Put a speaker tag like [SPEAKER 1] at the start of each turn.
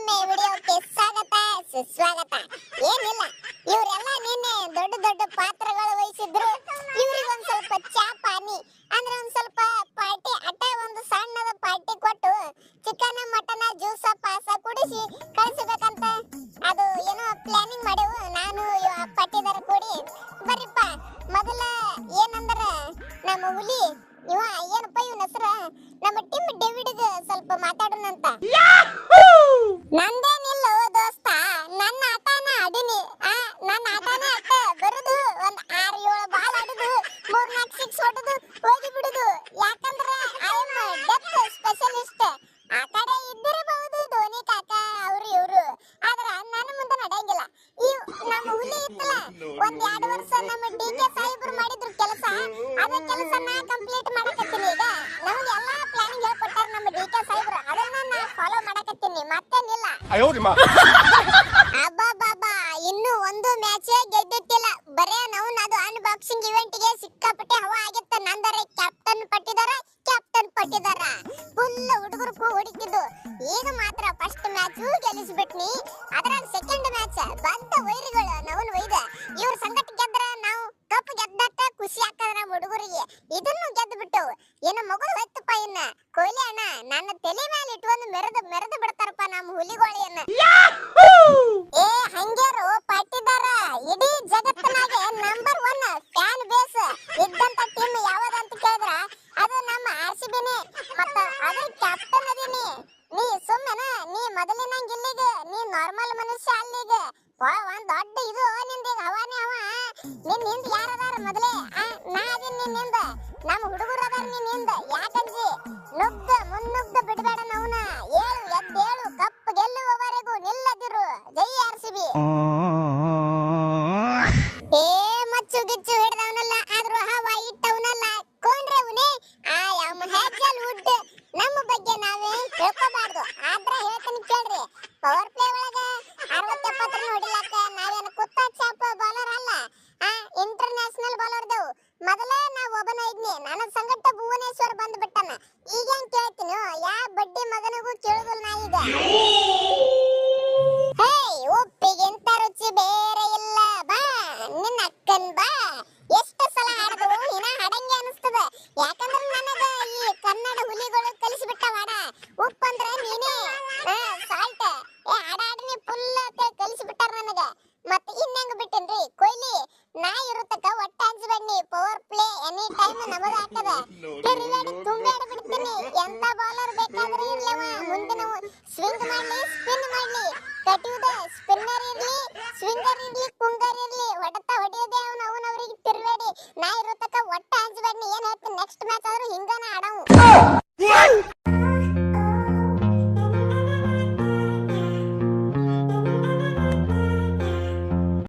[SPEAKER 1] ಮತ್ತೊಮ್ಮೆ ವಿಡಿಯೋಕ್ಕೆ ಸ್ವಾಗತ ಸುಸ್ವಾಗತ. ಏನಿಲ್ಲ, ಇವರೆಲ್ಲ ನಿನ್ನೆ ದೊಡ್ಡ ದೊಡ್ಡ ಪಾತ್ರಗಳು ವಹಿಸಿದ್ರು. ಇವ್ರಿಗೆ ಒಂದ್ ಸ್ವಲ್ಪ ಚಾ ಪಾನಿ ಅಂದ್ರೆ ಒಂದ್ ಸ್ವಲ್ಪ ಪಾರ್ಟಿ ಅಟ ಒಂದು ಸಣ್ಣದ ಪಾರ್ಟಿ ಕೊಟ್ಟು ಚಿಕನ್ ಮಟನ್ ಜ್ಯೂಸ ಪಾಸ ಕುಡಿಸಿ ಕಳಿಸಬೇಕಂತ ಅದು ಏನೋ ಪ್ಲಾನಿಂಗ್ ಮಾಡೇವು. ನಾನು ಪಟ್ಟಿದಾರ ಕೂಡಿ ಬರೀಪ್ಪ ಮೊದಲ ಏನಂದ್ರ ನಮ್ಮ ಹುಲಿ ಇವ ಏನಪ್ಪ ಇವನ ಹೆಸರ ನಮ್ಮ ಟಿಮ್ ಡೇವಿಡ್ಗೆ ಸ್ವಲ್ಪ ಮಾತಾಡೋಣಂತ. ನಂದೇನಿಲ್ಲ ದೋಸ್ತ, ನನ್ನ ಆಟನ ಆಡಿನಿ. ನನ್ನ ಆಟನ ಆಟ ಬರುದು ಒಂದ್ 6-7 ಬಾಲ್ ಆಡುದು 3-4 ಸಿಕ್ಸ್ ಹೊಡೆದು ಹೋಗಿ ಬಿಡುದು. ಯಾಕಂದ್ರ ಐ ಆಮ್ ಡೆತ್ ಸ್ಪೆಷಲಿಸ್ಟ್. ಆ ಕಡೆ ಇದ್ದಿರಬಹುದು ಧೋನಿ ಕಾಕ ಅವ್ರು ಇವ್ರು, ಆದ್ರ ನನ್ನ ಮುಂದೆ ನಡೆಯಂಗಿಲ್ಲ. ಈ ನಮ್ಮ ಹುಲಿ ಇತ್ತಲ್ಲ ಒಂದ್ 2 ವರ್ಷ ನಮ್ಮ ಡಿಕೆ ಸಾಹೇಬ್ರು ಮಾಡಿದ್ರು ಕೆಲಸ, ಅದ ಕೆಲಸನ ಕಂಪ್ಲೀಟ್ ಮಾಡಕತ್ತೀನಿ. ಈಗ ನಮ್ಗೆ ಎಲ್ಲಾ ಪ್ಲಾನಿಂಗ್ ಹೇಳ್ಕೊಟ್ಟಾರ ನಮ್ಮ ಡಿಕೆ ಸಾಹೇಬ್ರು, ಅದನ್ನ ನಾ ಫಾಲೋ ಮಾಡಕತ್ತೀನಿ, ಮತ್ತೇನಿಲ್ಲ. ಅಬ್ಬಬ್ಬಬ್ಬಾ, ಇನ್ನು ಒಂದು ಮ್ಯಾಚ್ ಗೆದ್ದಿತ್ತಿಲ್ಲ. ಬರೇ ನಾವು ಅದು ಅನ್ಬಾಕ್ಸಿಂಗ್ ಇವೆಂಟ್ ಗೆ ಸಿಕ್ಕಾಪಟ್ಟೆ ಹವಾ ಆಗಿತ್ತು. ನಂದರೆ ಕ್ಯಾಪ್ಟನ್ ಪಟ್ಟಿದಾರ ಫುಲ್ ಹುಡುಗರು ಹೊಡಿತಿದ್ದು. ಈಗ ಮಾತ್ರ ಫಸ್ಟ್ ಮ್ಯಾಚ್ ಗೆಲ್ಲಿಸ್ಬಿಟ್ನಿ, ಅದ್ರಾಗ ಸೆಕೆಂಡ್ ಮ್ಯಾಚ್ ಬಂತ ವೈರಿಗಳು ನಾವು ಒಯ್ದ. ಇವ್ರ ಸಂಗಟ ಗೆದ್ರ ನಾವು ಕಪ್ ಗೆದ್ದಟ್ಟ ಖುಷಿ ಆಗ್ತದ ನಮ್ಮ ಹುಡುಗರಿಗೆ. ಇದನ್ನು ಗೆದ್ದು ಬಿಟ್ಟವು. ಏನು ಮಗುಳು ಹೋಯ್ತಪ್ಪ. ಇನ್ನ ಕೊಹ್ಲಿ ಅಣ್ಣ ನನ್ನ ತಲೆ ಮೇಲೆ ಇಟ್ಕೊಂಡು ಮೆರೆದು ಬಿಡ್ತಾರಪ್ಪ ನಮ್ಮ ಹುಲಿಗೋಳಿಯನ್ನ. ಏ ಹಂಗೇರು ಪಟ್ಟಿದಾರ ಇಡೀ ಜಗತ್ತಿನಾಗೆ ನಂಬರ್ 1 ಫ್ಯಾನ್ ಬೇಸ್ ಇದ್ದಂತ ಟೀಮ್ ಯಾವ್ದಂತ ಕೇಳಿದ್ರ ಅದು ನಮ್ಮ RCB ನೇ. ಮತ್ತ ಅದ್ರ ಕ್ಯಾಪ್ಟನ್ ಅದೀನಿ ನೀ. ಸುಮ್ಮನೆ ನೀ ಮೊದಲಿನಂಗ ಇಲ್ಲಿಗೆ ನೀ ನಾರ್ಮಲ್ ಮನುಷ್ಯ ಅಲ್ಲಿಗೆ ಒಂದ್ ದೊಡ್ಡ ಇದು ನಿಂದೀಗ ಹವಾನೇ ಹವ. ನಿಂದ ಯಾರದಾರ ಮೊದಲೇ ನಾ ಅದೀನಿ ನಿನ್ನಿಂದ, ನಮ್ಮ ಹುಡುಗರು ಅದಾರ ನಿನ್ನಿಂದ. ಯಾಕಂಜಿ ಮುನ್ನುಗ್ಗ ಬಿಡಬೇಡ ನವನ. ಎದ್ದೇಳು ಕಪ್ ಗೆಲ್ಲುವವರೆಗೂ ನಿಲ್ಲದಿರು. ಜೈ RCB. ಏ ಮಚ್ಚು ಗಿಚ್ಚು ಹಿಡ್ದವನಲ್ಲ, ಆದ್ರೂ ಹವಾ ಇಟ್ಟವನಲ್ಲ. ಕೊಂಡ್ರೆ ಅವನೇ ಹ್ಯಾಚಲ್ ವುಡ್. ನಮ್ಮ ಬಗ್ಗೆ ನಾವೇ ತಿಳ್ಕೋಬಾರ್ದು. ಆದ್ರೆ ಹೇಳ್ತೀನಿ ಕೇಳ್ರಿ, ಪವರ್ ಪ್ಲೇ ಒಳಗ 60-70 ರನ್ ಹೊಡಿಲಾಕ ನಾವೇನು ಕುತ್ತ ಚಾಪ್ ಬೌಲರ್ ಅಲ್ಲ, ಇಂಟರ್ನ್ಯಾಷನಲ್ ಬೌಲರ್ ದೇವು. ಮೊದಲೇ ನಾವು ಒಬ್ಬನ ಇದ್ನಿ, ನನ್ನ ಸಂಗಟ ಭುವನೇಶ್ವರ್ ಬಂದ್ ಬಿಟ್ಟನ. ಈಗೇನ್ ಕೇಳ್ತೀನಿ, ಯಾ ಬಡ್ಡಿ ಮಗನಿಗೂ ಕೇಳುದಿಲ್ಲ ನಾ ಈಗ. ಹೇ ಉಪ್ಪಿಗಿಂತ ರುಚಿ ಬೇರೆ ಇಲ್ಲ, ಬಾ ನಿನ್ನ ಅಕ್ಕನ್ ಬಾ. ಎಷ್ಟು ಸಲ ಹಾಡಿದ್ರು ಇನ್ನ ಹಾಡಂಗೆ ಅನಿಸ್ತದ. ಯಾಕಂದ್ರೆ ನನಗ ಈ ಕನ್ನಡ ಹುಲಿಗಳು ಕಲಿಸಿಬಿಟ್ಟವ ಹಾಡ. ಉಪ್ಪಂದ್ರೆ ನೀನೇ, ಸಾಲ್ಟ್ ಹಾಡಾಡನಿ ಫುಲ್ ಕಲಿಸಿಬಿಟ್ಟಾರ ನನಗ. ಮತ್ತೆ ಇನ್ನಂಗ ಬಿಟ್ಟಿನ್ರಿ ಕೊಹ್ಲಿ ನಾ ಇರುತ್ತಕ ಒಟ್ಟ ಹಂಚಬೇಡಿ. ಪವರ್ ಪ್ಲೇ ಎನಿ ಟೈಮ್ ನಮಗ ಹಾಕದ. ತಿರುಗಾಡಿ ತುಂಗಾಡಿ ಬಿಡ್ತೀನಿ. ಎಂತ ಬೌಲರ್ ಬೇಕಾದ್ರೆ ಇರ್ಲವ, ಮುಂದಿನ ಸ್ವಿಂಗ್ ಮಾಡ್ಲಿ ಸ್ಪಿನ್ ಮಾಡ್ಲಿ, ಕಟಿಯುದ ಸ್ಪಿನ್ನರ್ ಇರ್ಲಿ ಸ್ವಿಂಗರ್ ಇರ್ಲಿ ಕುಂಗರ್ ಇರ್ಲಿ, ಹೊಡೆಯೋದೇ ಅವನವ್ರಿಗೆ ತಿರುಗಾಡಿ. ನಾ ಇರುತ್ತಕ ಒಟ್ಟ ಹಂಚಬೇಡಿ. ಏನ್ ಹೇಳ್ತೀನಿ, ನೆಕ್ಸ್ಟ್ ಮ್ಯಾಚ್ ಆದ್ರೂ ಹಿಂಗನ ಆಡವು.